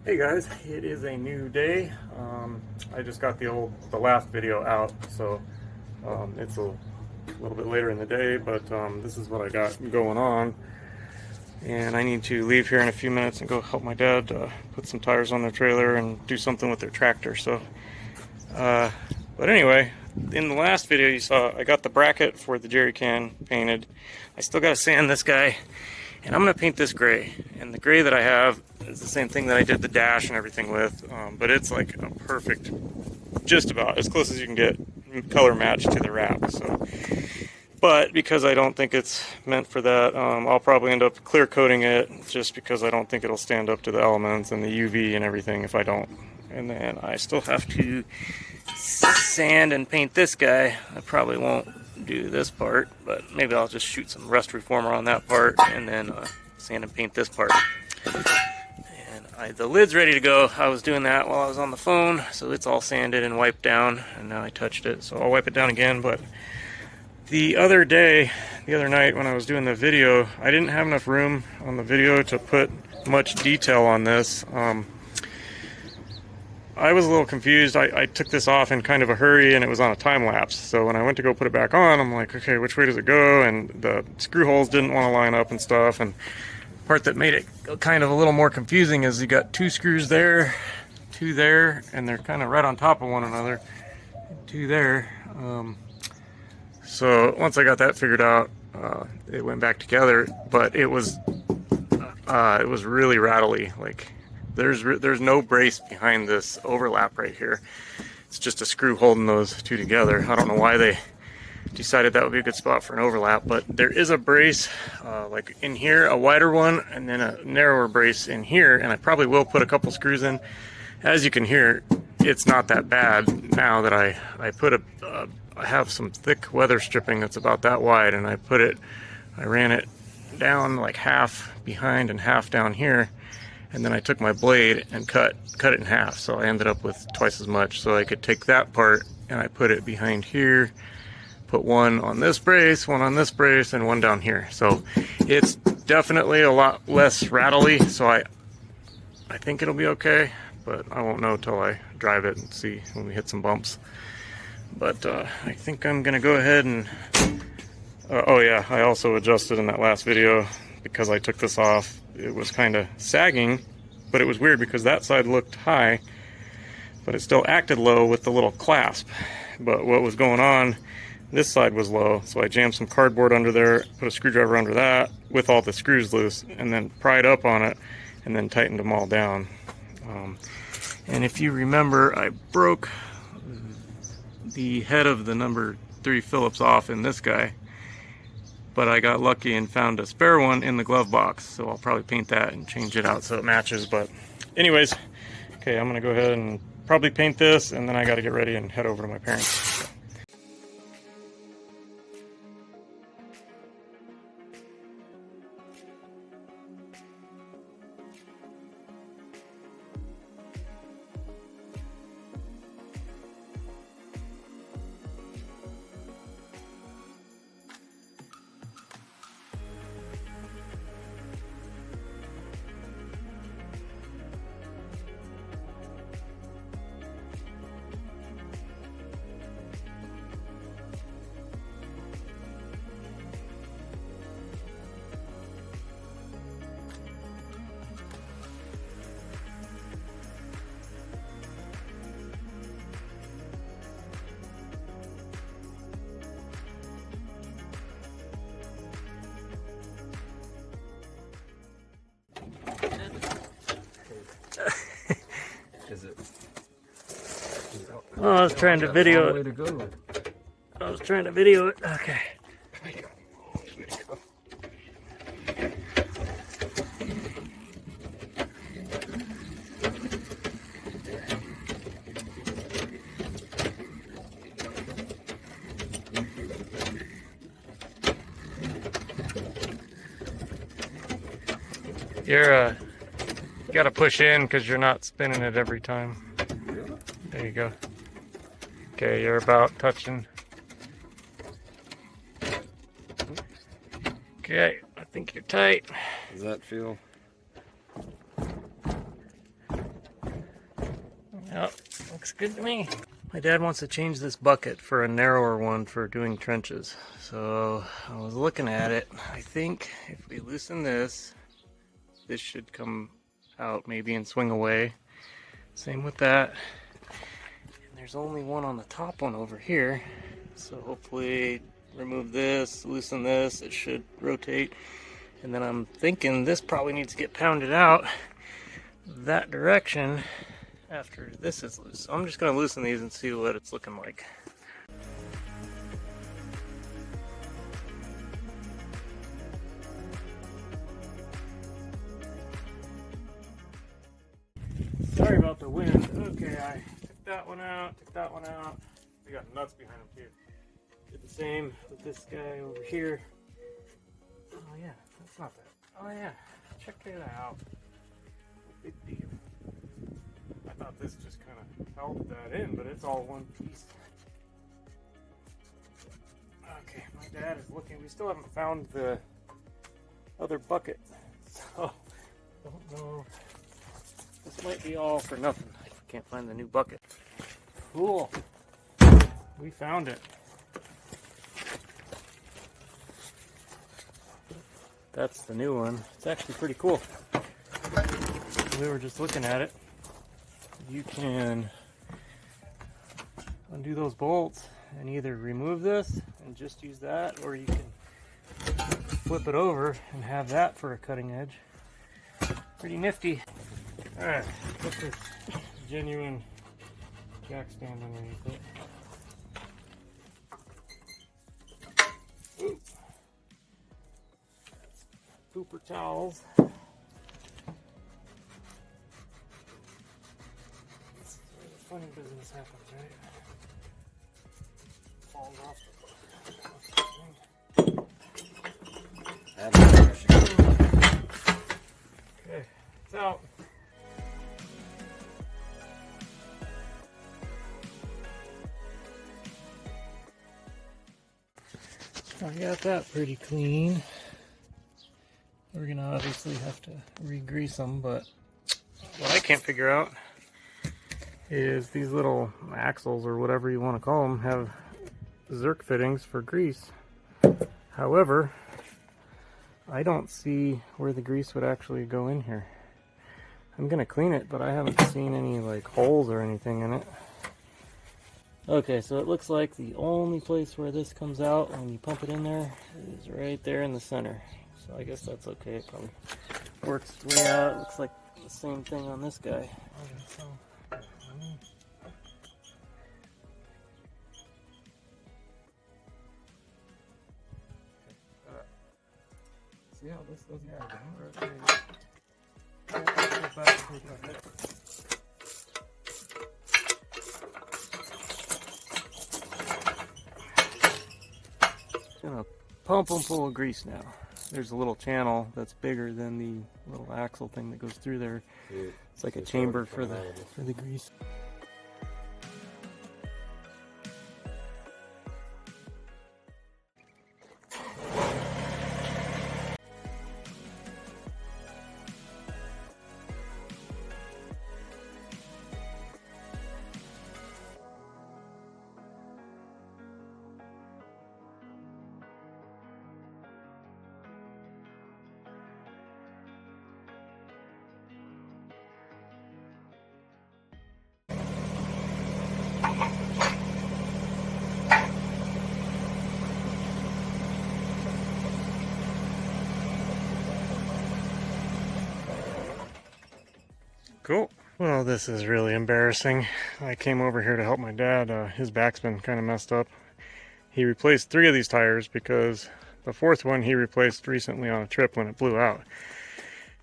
Hey guys, it is a new day. I just got the last video out, so it's a little bit later in the day, but this is what I got going on. And I need to leave here in a few minutes and go help my dad put some tires on their trailer and do something with their tractor. So, but anyway, in the last video you saw I got the bracket for the jerry can painted. I still got to sand this guy, and I'm going to paint this gray. And the gray that I have is the same thing that I did the dash and everything with, but it's like a perfect, just about as close as you can get color match to the wrap. So, but because I don't think it's meant for that, I'll probably end up clear coating it just because I don't think it'll stand up to the elements and the UV and everything if I don't. And then I still have to sand and paint this guy. I probably won't do this part, but maybe I'll just shoot some rust reformer on that part and then sand and paint this part. And the lid's ready to go. I was doing that while I was on the phone, so it's all sanded and wiped down, and now I touched it, so I'll wipe it down again. But the other night when I was doing the video, I didn't have enough room on the video to put much detail on this. I was a little confused. I took this off in kind of a hurry and it was on a time lapse. So when I went to go put it back on, I'm like, okay, which way does it go? And the screw holes didn't want to line up and stuff. And the part that made it kind of a little more confusing is you got two screws there, two there, and they're kind of right on top of one another. Two there. So once I got that figured out, it went back together, but it was really rattly. Like, there's no brace behind this overlap right here. It's just a screw holding those two together. I don't know why they decided that would be a good spot for an overlap, but there is a brace like in here, a wider one, and then a narrower brace in here, and I probably will put a couple screws in. As you can hear, it's not that bad now that I have some thick weather stripping that's about that wide, and I ran it down like half behind and half down here. And then I took my blade and cut it in half, so I ended up with twice as much. So I could take that part and I put it behind here, put one on this brace, one on this brace, and one down here. So it's definitely a lot less rattly, so I think it'll be okay, but I won't know till I drive it and see when we hit some bumps. But I think I'm gonna go ahead and oh yeah, I also adjusted in that last video because I took this off. It was kind of sagging, but it was weird because that side looked high, but it still acted low with the little clasp. But what was going on, this side was low, so I jammed some cardboard under there, put a screwdriver under that with all the screws loose, and then pried up on it, and then tightened them all down. And if you remember, I broke the head of the number 3 Phillips off in this guy, but I got lucky and found a spare one in the glove box, so I'll probably paint that and change it out so it matches. But anyways, okay, I'm gonna go ahead and probably paint this, and then I got to get ready and head over to my parents. Is it? Oh, I was trying to video it. I was trying to video it. Okay. You gotta push in because you're not spinning it every time. There you go. Okay, you're about touching. Okay, I think you're tight. Does that feel? Yeah, looks good to me. My dad wants to change this bucket for a narrower one for doing trenches. So I was looking at it. I think if we loosen this, this should come out maybe and swing away. Same with that. And there's only one on the top one over here. So hopefully remove this, loosen this, it should rotate. And then I'm thinking this probably needs to get pounded out that direction after this is loose. So I'm just going to loosen these and see what it's looking like. Sorry about the wind. Okay, I took that one out, took that one out. We got nuts behind them too. Did the same with this guy over here. Oh yeah, that's not that. Oh yeah, check it out. Big deal. I thought this just kind of held that in, but it's all one piece. Okay, my dad is looking. We still haven't found the other bucket, so don't know. This might be all for nothing if we can't find the new bucket. Cool. We found it. That's the new one. It's actually pretty cool. We were just looking at it. You can undo those bolts and either remove this and just use that, or you can flip it over and have that for a cutting edge. Pretty nifty. Alright, put this genuine jack stand underneath it. Ooh. Pooper towels. That's where the funny business happens, right? Falls off. Okay, it's out. I got that pretty clean. We're gonna obviously have to re-grease them, but what I can't figure out is these little axles, or whatever you want to call them, have Zerk fittings for grease. However, I don't see where the grease would actually go in here. I'm gonna clean it, but I haven't seen any like holes or anything in it. Okay, so it looks like the only place where this comes out when you pump it in there is right there in the center. So I guess that's okay. It probably works its way out. It looks like the same thing on this guy. See how this goes down? Gonna pump them full of grease now. There's a little channel that's bigger than the little axle thing that goes through there. It's like a chamber for the grease. Cool. Well, this is really embarrassing. I came over here to help my dad. His back's been kind of messed up. He replaced 3 of these tires because the 4th one he replaced recently on a trip when it blew out.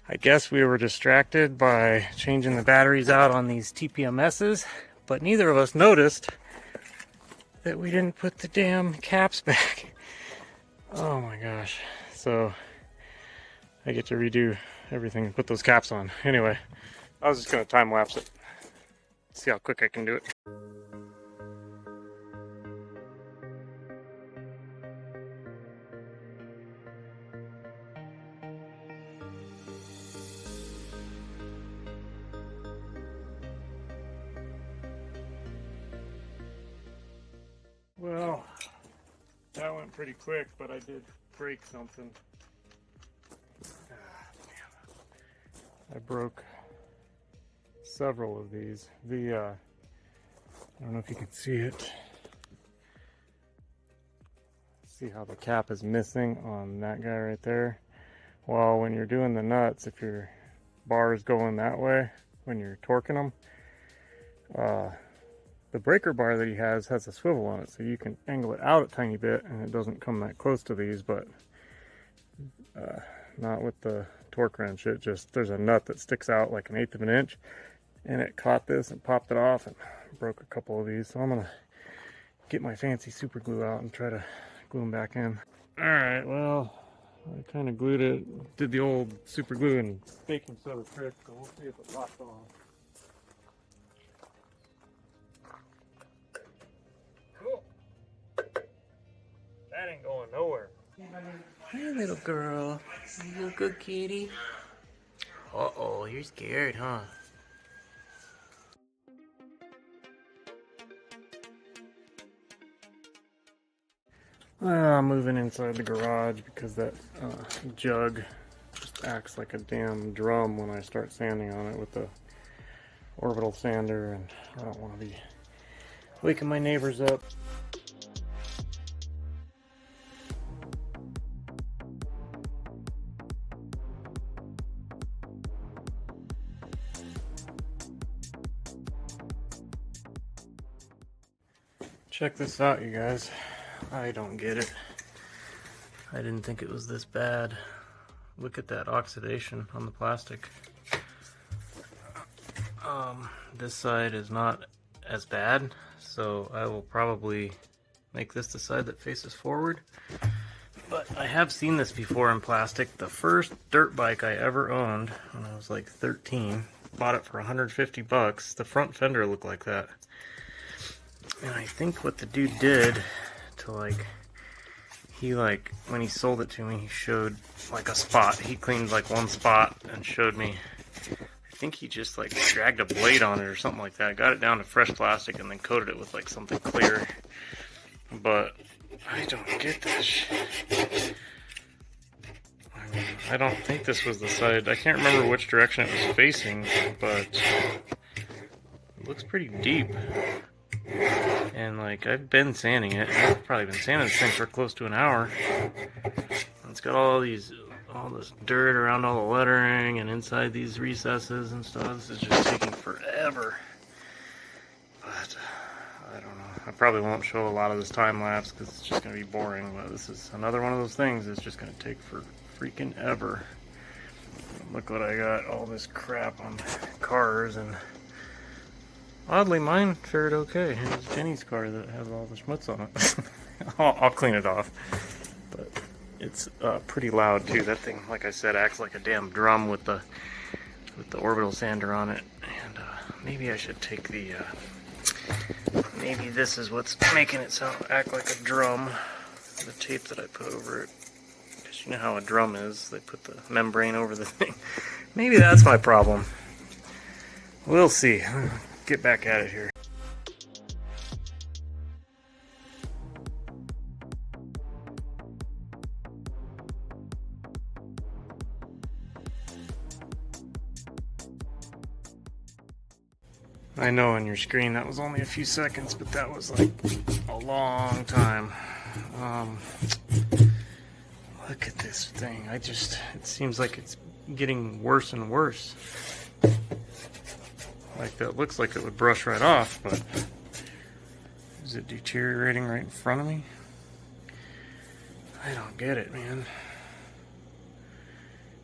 I guess we were distracted by changing the batteries out on these TPMSs, but neither of us noticed that we didn't put the damn caps back. Oh my gosh. So I get to redo everything and put those caps on. Anyway, I was just going to time lapse it. See how quick I can do it. Well, that went pretty quick, but I did break something. I broke several of these. I don't know if you can see it. See how the cap is missing on that guy right there? Well, when you're doing the nuts, if your bar is going that way, when you're torquing them, the breaker bar that he has a swivel on it, so you can angle it out a tiny bit and it doesn't come that close to these, but not with the torque wrench. It just, there's a nut that sticks out like 1/8 of an inch, and it caught this and popped it off and broke a couple of these. So I'm gonna get my fancy super glue out and try to glue them back in. All right, well, I kind of glued it, did the old super glue and baking soda trick, so we'll see if it locks on. Cool. That ain't going nowhere. Hey, little girl. You a good kitty? Uh-oh, you're scared, huh? I'm moving inside the garage because that jug just acts like a damn drum when I start sanding on it with the orbital sander, and I don't want to be waking my neighbors up. Check this out, you guys. I don't get it. I didn't think it was this bad. Look at that oxidation on the plastic. This side is not as bad, so I will probably make this the side that faces forward. But I have seen this before in plastic. The first dirt bike I ever owned when I was like 13, bought it for 150 bucks. The front fender looked like that. And I think what the dude did to when he sold it to me, he showed like a spot. He cleaned like one spot and showed me. I think he just like dragged a blade on it or something like that. Got it down to fresh plastic and then coated it with like something clear. But I don't get this shit. I mean, I don't think this was the side. I can't remember which direction it was facing, but it looks pretty deep. And like, I've been sanding it. I've probably been sanding this thing for close to an hour. It's got all this dirt around all the lettering and inside these recesses and stuff. This is just taking forever. But I don't know. I probably won't show a lot of this time lapse because it's just going to be boring. But this is another one of those things that's just going to take for freaking ever. Look what I got. All this crap on cars, and oddly, mine fared okay. It's Jenny's car that has all the schmutz on it. I'll clean it off. But it's pretty loud too. That thing, like I said, acts like a damn drum with the orbital sander on it. And maybe I should take the. Maybe this is what's making it act like a drum. The tape that I put over it. Because you know how a drum is. They put the membrane over the thing. Maybe that's my problem. We'll see. Get back at it here. I know on your screen that was only a few seconds, but that was like a long time. Look at this thing. It seems like it's getting worse and worse. Like, that looks like it would brush right off, but is it deteriorating right in front of me? I don't get it, man.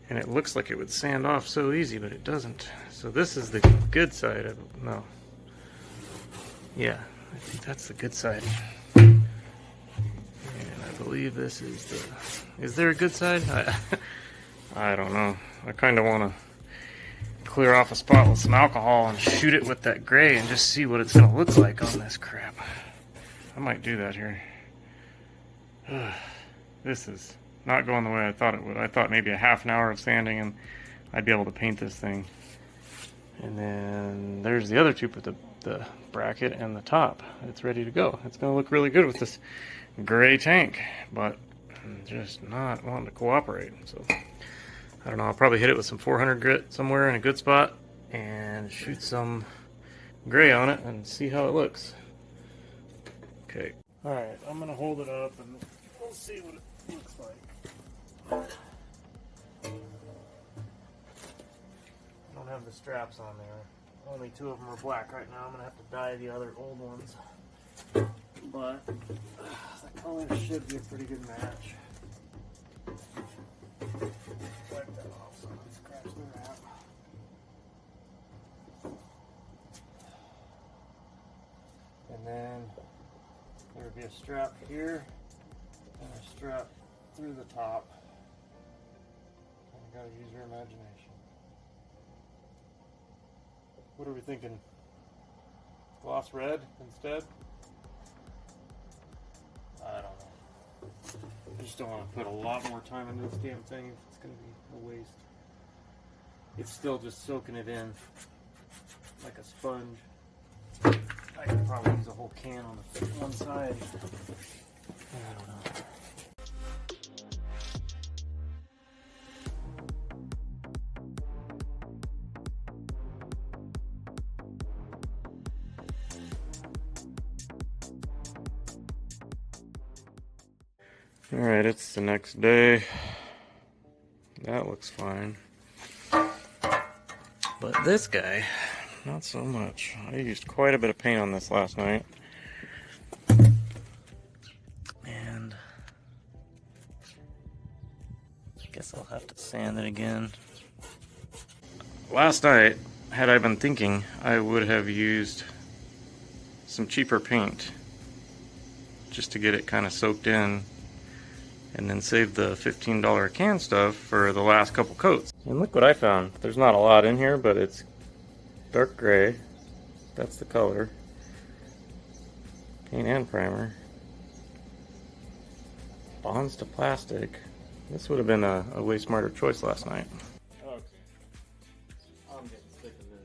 And it looks like it would sand off so easy, but it doesn't. So this is the good side of it. No. Yeah, I think that's the good side. And I believe this is the... Is there a good side? I don't know. I kind of want to clear off a spot with some alcohol and shoot it with that gray and just see what it's going to look like on this crap. I might do that here. This is not going the way I thought it would. I thought maybe a half an hour of sanding and I'd be able to paint this thing. And then there's the other tube, but the bracket and the top. It's ready to go. It's going to look really good with this gray tank, but I'm just not wanting to cooperate. So I don't know, I'll probably hit it with some 400 grit somewhere in a good spot and shoot some gray on it and see how it looks. Okay. Alright, I'm going to hold it up and we'll see what it looks like. I don't have the straps on there. Only 2 of them are black right now. I'm going to have to dye the other old ones. But the color should be a pretty good match. Wipe that off so I don't scratch the wrap. And then there would be a strap here and a strap through the top. You gotta use your imagination. What are we thinking? Gloss red instead? I don't know. I just don't want to put a lot more time into this damn thing if it's going to be a waste. It's still just soaking it in like a sponge. I could probably use a whole can on the one side. I don't know. Alright, it's the next day. That looks fine. But this guy, not so much. I used quite a bit of paint on this last night. And I guess I'll have to sand it again. Last night, had I been thinking, I would have used some cheaper paint just to get it kind of soaked in, and then save the $15 can stuff for the last couple coats. And look what I found. There's not a lot in here, but it's dark gray. That's the color. Paint and primer. Bonds to plastic. This would have been a way smarter choice last night. Okay. I'm getting sick of this.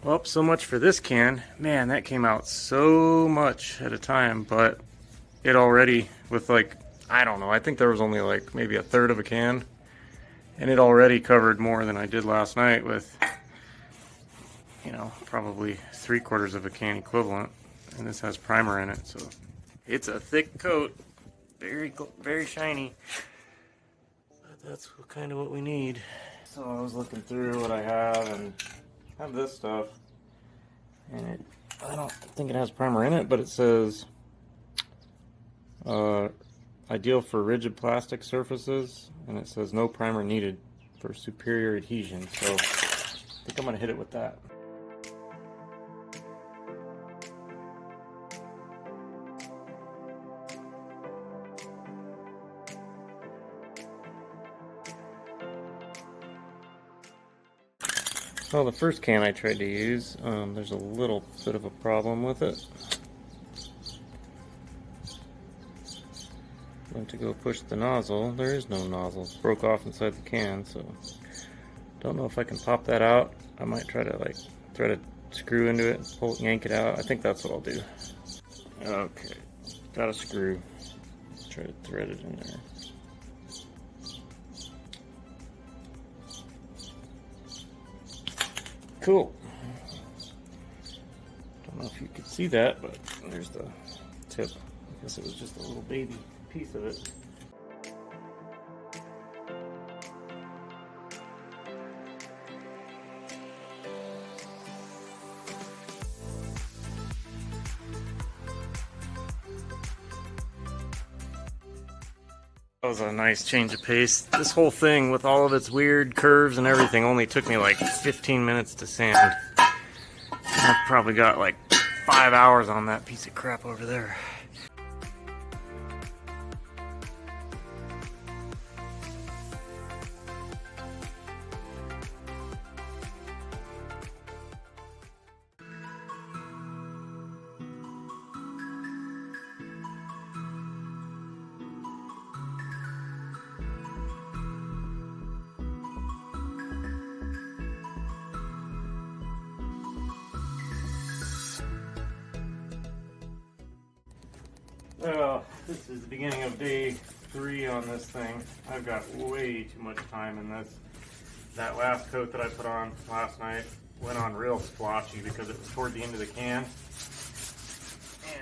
Well, so much for this can. Man, that came out so much at a time, but it already, with like, I don't know, I think there was only like maybe a third of a can, and it already covered more than I did last night with, you know, probably 3/4 of a can equivalent, and this has primer in it, so it's a thick coat, very shiny, but that's kind of what we need. So I was looking through what I have, and I have this stuff, and I don't think it has primer in it, but it says ideal for rigid plastic surfaces, and it says no primer needed for superior adhesion, so I think I'm going to hit it with that. Well, the first can I tried to use, there's a little bit of a problem with it. Went to go push the nozzle. There is no nozzle. It broke off inside the can, so don't know if I can pop that out. I might try to screw into it and pull it, yank it out. I think that's what I'll do. Okay, got a screw. Try to thread it in there. cool. Don't know if you could see that, but there's the tip. I guess it was just a little baby piece of it. That was a nice change of pace. This whole thing, with all of its weird curves and everything, only took me like 15 minutes to sand. I've probably got like 5 hours on that piece of crap over there. Well, this is the beginning of day 3 on this thing. I've got way too much time in this. That last coat that I put on last night went on real splotchy because it was toward the end of the can.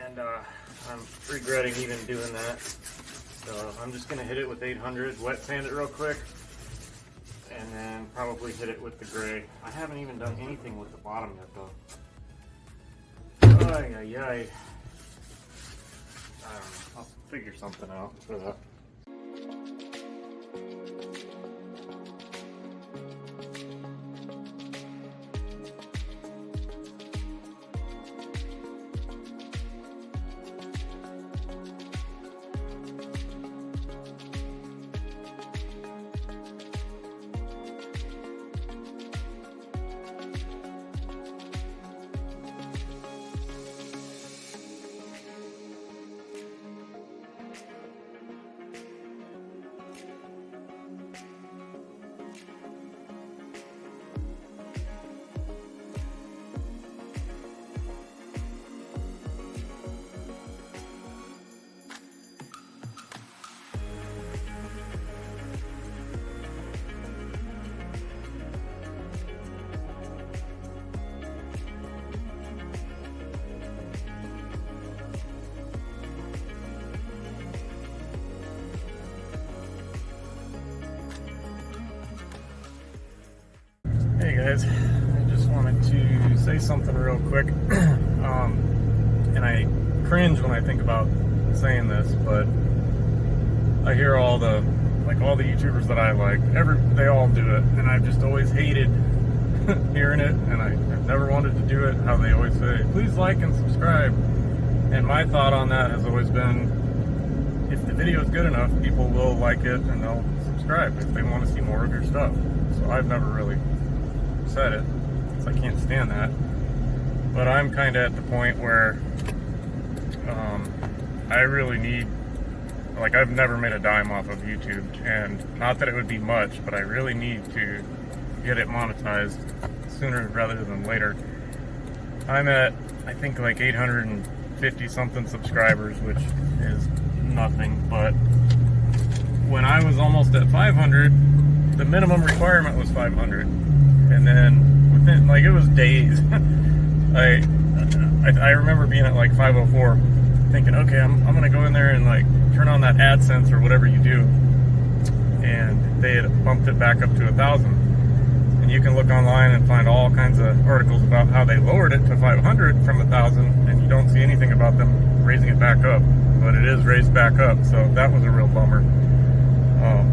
And I'm regretting even doing that. So I'm just going to hit it with 800, wet sand it real quick, and then probably hit it with the gray. I haven't even done anything with the bottom yet though. Ay, ay, ay. I don't know. I'll figure something out for that. Hey guys, I just wanted to say something real quick. And I cringe when I think about saying this, but I hear all the YouTubers that I like, they all do it, and I've just always hated hearing it, and I've never wanted to do it. How they always say, please like and subscribe. And my thought on that has always been, if the video is good enough, people will like it and they'll subscribe if they want to see more of your stuff. So I've never really said it, because I can't stand that. But I'm kind of at the point where I really need, like, I've never made a dime off of YouTube, and not that it would be much, but I really need to get it monetized sooner rather than later. I'm at, I think, like 850 something subscribers, which is nothing, but when I was almost at 500, the minimum requirement was 500. And then within, like, it was days. I remember being at like 504, thinking, okay, I'm gonna go in there and like turn on that AdSense or whatever you do, and they had bumped it back up to 1,000. And you can look online and find all kinds of articles about how they lowered it to 500 from 1,000, and you don't see anything about them raising it back up. But it is raised back up, so that was a real bummer. Well,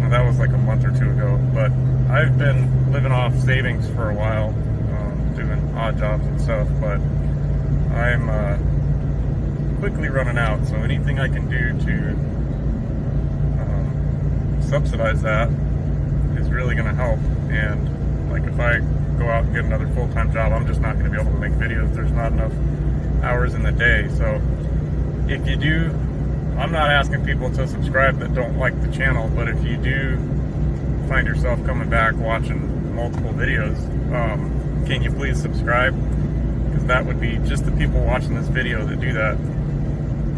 that was like a month or two ago, but I've been living off savings for a while, doing odd jobs and stuff, but I'm quickly running out, so anything I can do to subsidize that is really going to help. And like, if I go out and get another full-time job, I'm just not going to be able to make videos. There's not enough hours in the day. So if you do, I'm not asking people to subscribe that don't like the channel, but if you do find yourself coming back watching multiple videos, can you please subscribe? Because that would be just the people watching this video that do that.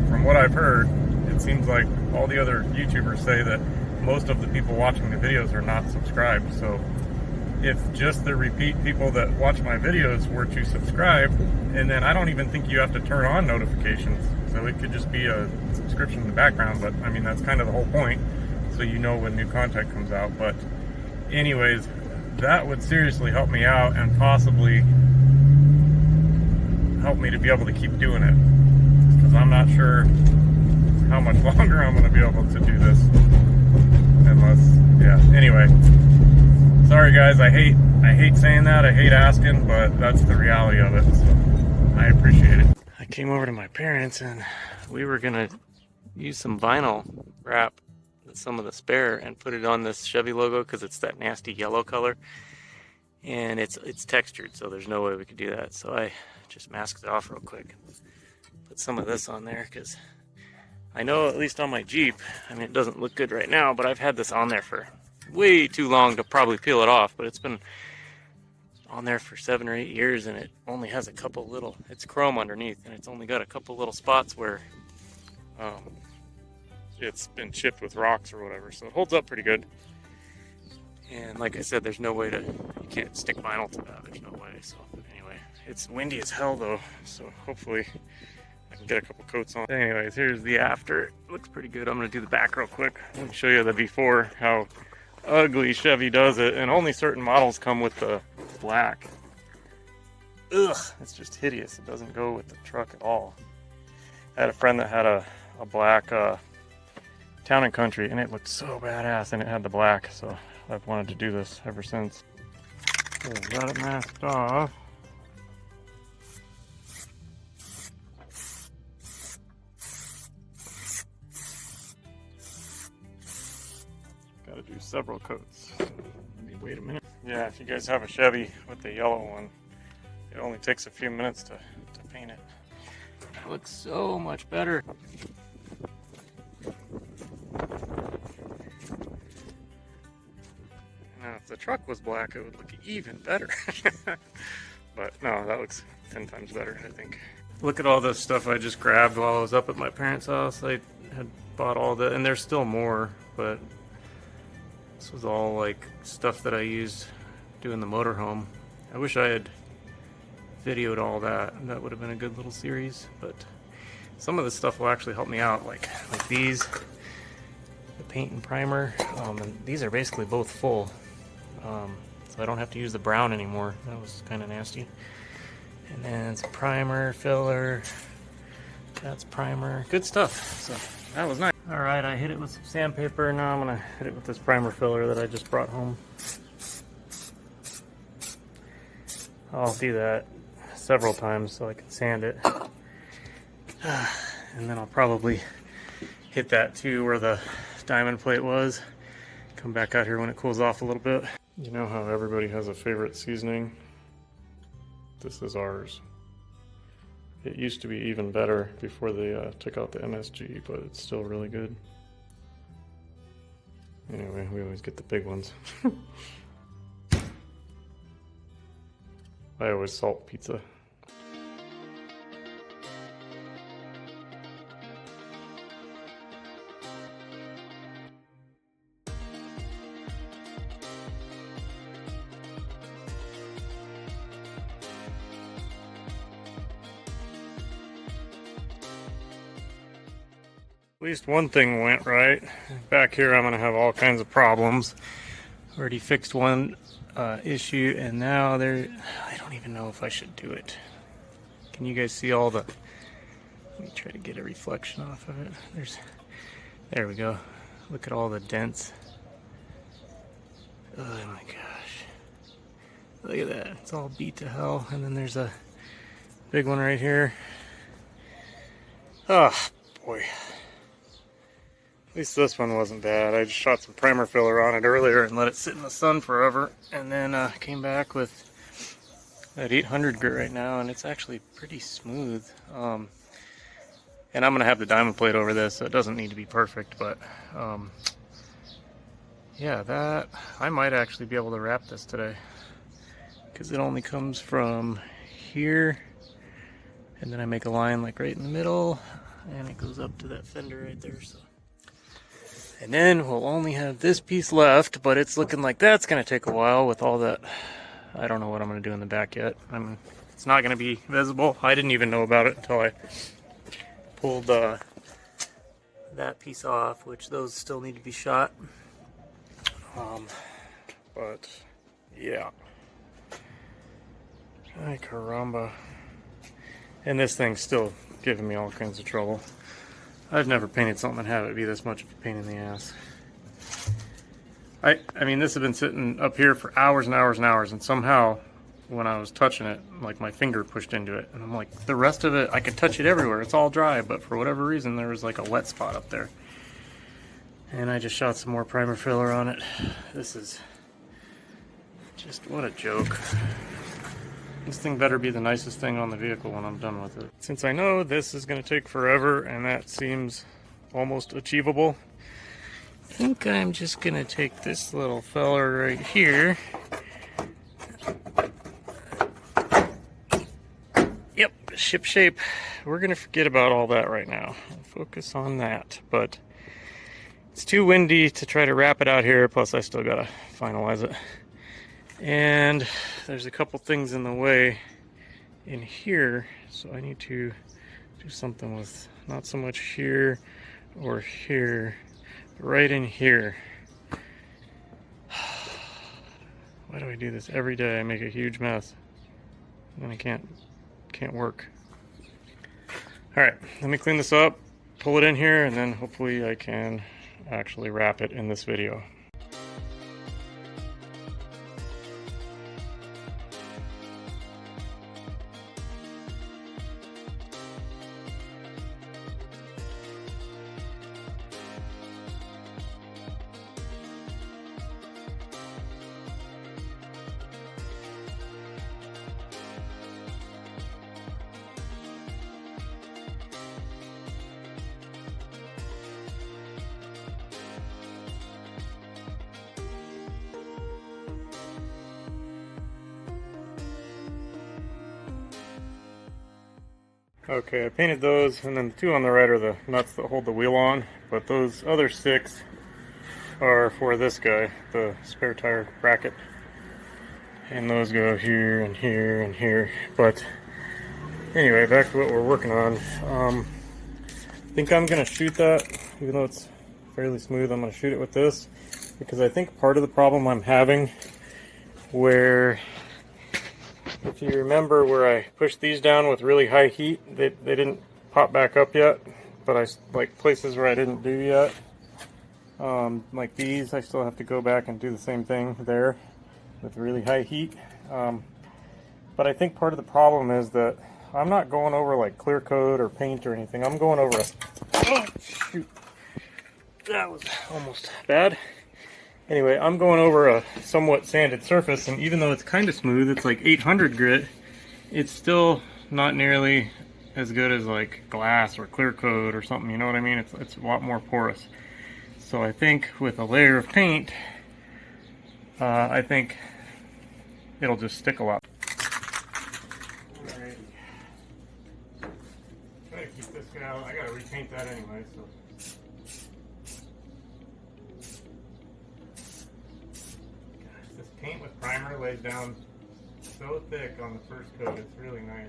From what I've heard, it seems like all the other YouTubers say that most of the people watching the videos are not subscribed. So if just the repeat people that watch my videos were to subscribe, and then I don't even think you have to turn on notifications. So it could just be a subscription in the background, but I mean, that's kind of the whole point. So you know when new content comes out. But anyways, that would seriously help me out and possibly help me to be able to keep doing it. Because I'm not sure how much longer I'm going to be able to do this. Unless, yeah, anyway. Sorry guys, I hate saying that, I hate asking, but that's the reality of it, so I appreciate it. I came over to my parents and we were gonna use some vinyl wrap with some of the spare and put it on this Chevy logo because it's that nasty yellow color. And it's textured, so there's no way we could do that. So I just masked it off real quick. Put some of this on there because I know, at least on my Jeep, I mean, it doesn't look good right now, but I've had this on there for way too long to probably peel it off, but it's been on there for 7 or 8 years and it only has a couple little, it's chrome underneath and it's only got a couple little spots where it's been chipped with rocks or whatever, so it holds up pretty good. And like I said, there's no way to, you can't stick vinyl to that, there's no way. So anyway, it's windy as hell though, so hopefully I can get a couple coats on. Anyways, here's the after. It looks pretty good. I'm gonna do the back real quick. Let me show you the before, how ugly Chevy does it, and only certain models come with the black. Ugh, it's just hideous. It doesn't go with the truck at all. I had a friend that had a black Town and Country, and it looked so badass, and it had the black, so I've wanted to do this ever since. Okay, got it masked off. Got to do several coats. Let me wait a minute. Yeah, if you guys have a Chevy with the yellow one, it only takes a few minutes to paint it. It looks so much better. Now, if the truck was black, it would look even better. But no, that looks 10 times better, I think. Look at all this stuff I just grabbed while I was up at my parents' house. I had bought all the, and there's still more, but this was all like stuff that I used doing the motorhome. I wish I had videoed all that. That would have been a good little series, but some of this stuff will actually help me out, like these, the paint and primer, and these are basically both full, so I don't have to use the brown anymore. That was kind of nasty. And then some primer, filler, that's primer, good stuff. So that was nice. All right, I hit it with some sandpaper. Now I'm gonna hit it with this primer filler that I just brought home. I'll do that several times so I can sand it. And then I'll probably hit that too where the diamond plate was. Come back out here when it cools off a little bit. You know how everybody has a favorite seasoning? This is ours. It used to be even better before they took out the MSG, but it's still really good. Anyway, we always get the big ones. I always salt pizza. At least one thing went right. Back here I'm going to have all kinds of problems. Already fixed one issue, and now I don't even know if I should do it. Can you guys see all the, let me try to get a reflection off of it. There we go. Look at all the dents. Oh my gosh. Look at that. It's all beat to hell. And then there's a big one right here. Oh boy. At least this one wasn't bad. I just shot some primer filler on it earlier and let it sit in the sun forever, and then came back with that 800 grit right now, and it's actually pretty smooth. And I'm gonna have the diamond plate over this, so it doesn't need to be perfect, but yeah, that I might actually be able to wrap this today because it only comes from here, and then I make a line like right in the middle, and it goes up to that fender right there. So And then we'll only have this piece left, but it's looking like that's going to take a while with all that. I don't know what I'm going to do in the back yet. It's not going to be visible. I didn't even know about it until I pulled that piece off, which those still need to be shot. But yeah. Ay caramba. And this thing's still giving me all kinds of trouble. I've never painted something and have it be this much of a pain in the ass. I mean, this has been sitting up here for hours and hours and hours, and somehow when I was touching it, like my finger pushed into it, and I'm like, the rest of it, I could touch it everywhere. It's all dry, but for whatever reason, there was like a wet spot up there. And I just shot some more primer filler on it. This is just, what a joke. This thing better be the nicest thing on the vehicle when I'm done with it. Since I know this is going to take forever, and that seems almost achievable, I think I'm just going to take this little feller right here. Yep, ship shape. We're going to forget about all that right now. Focus on that. But it's too windy to try to wrap it out here, plus I still got to finalize it. And there's a couple things in the way in here, so I need to do something with not so much here or here, but right in here. Why do I do this every day? I make a huge mess and I can't work. Alright, let me clean this up, pull it in here, and then hopefully I can actually wrap it in this video. Okay, I painted those, and then the two on the right are the nuts that hold the wheel on, but those other 6 are for this guy, the spare tire bracket. And those go here and here and here. But anyway, back to what we're working on. I think I'm going to shoot that, even though it's fairly smooth, I'm going to shoot it with this, because I think part of the problem I'm having, where if you remember where I pushed these down with really high heat, they didn't pop back up yet, but I like places where I didn't do yet, like these, I still have to go back and do the same thing there with really high heat. But I think part of the problem is that I'm not going over like clear coat or paint or anything. I'm going over a, oh shoot, that was almost bad. Anyway, I'm going over a somewhat sanded surface, and even though it's kind of smooth, it's like 800 grit, it's still not nearly as good as like glass or clear coat or something, you know what I mean? It's a lot more porous. So I think with a layer of paint, I think it'll just stick a lot. Alrighty. Try to keep this guy out. I gotta repaint that anyway, so. This paint with primer lays down so thick on the first coat, it's really nice.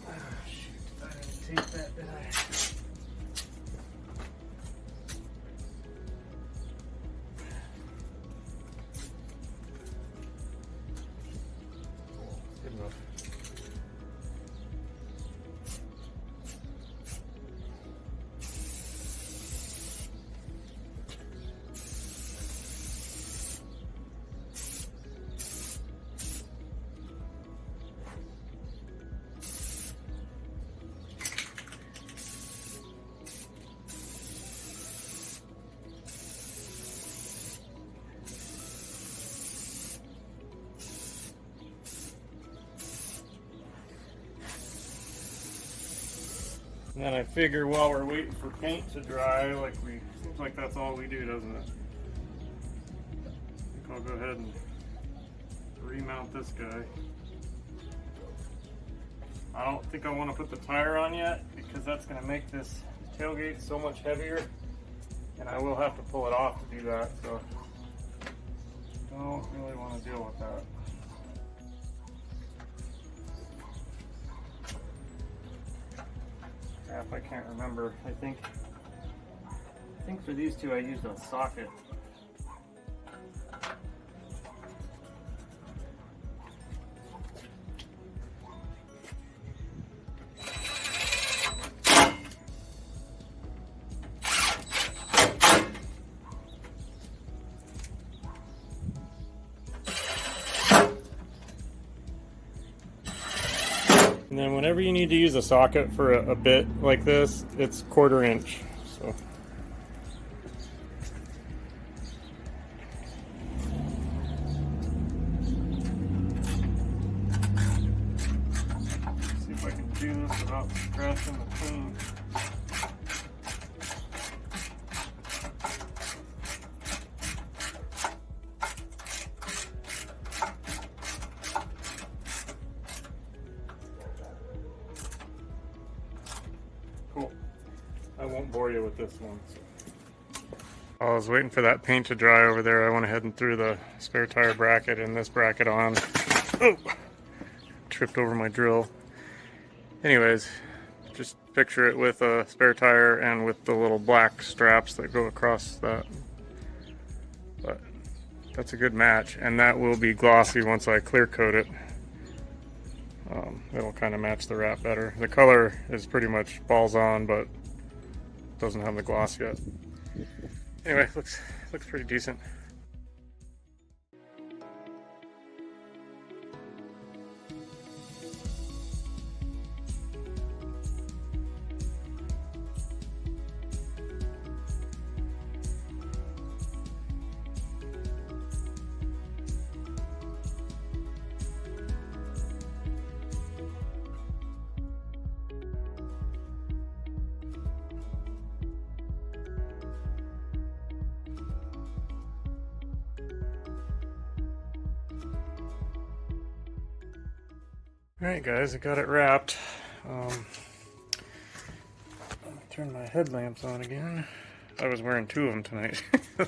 Ah, shoot, I didn't tape that, did I? And then I figure while we're waiting for paint to dry, seems like that's all we do, doesn't it? I'll go ahead and remount this guy. I don't think I want to put the tire on yet because that's going to make this tailgate so much heavier, and I will have to pull it off to do that, so don't really want to deal with that. Crap, I can't remember. I think for these two I used a socket. And then whenever you need to use a socket for a bit like this, it's 1/4 inch. So see if I can do this without scratching the paint. Cool. I won't bore you with this one. I was waiting for that paint to dry over there. I went ahead and threw the spare tire bracket and this bracket on. Oh! Tripped over my drill. Anyways, just picture it with a spare tire and with the little black straps that go across that. But that's a good match, and that will be glossy once I clear coat it. It'll kind of match the wrap better. The color is pretty much balls on, but doesn't have the gloss yet. Anyway, looks pretty decent. Alright guys, I got it wrapped. Turn my headlamps on again. I was wearing 2 of them tonight.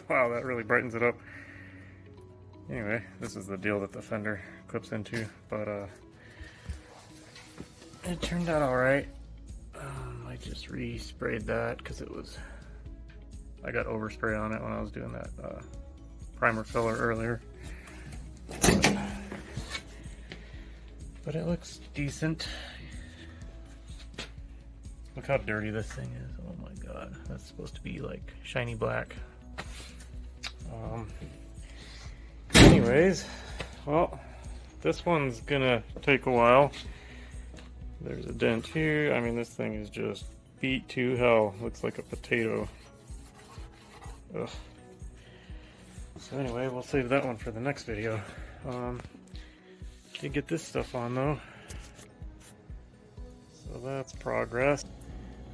Wow, that really brightens it up. Anyway, this is the deal that the fender clips into, but it turned out alright. I just resprayed that because I got overspray on it when I was doing that primer filler earlier. But it looks decent. Look how dirty this thing is. Oh my god. That's supposed to be like shiny black. Anyways, well, this one's gonna take a while. There's a dent here. I mean, this thing is just beat to hell. Looks like a potato. Ugh. So anyway, we'll save that one for the next video. Did get this stuff on though, so that's progress.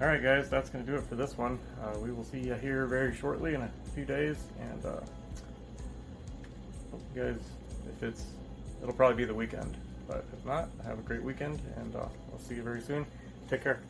Alright guys, that's going to do it for this one. We will see you here very shortly in a few days, and hope you guys, it'll probably be the weekend, but if not, have a great weekend, and I'll see you very soon. Take care.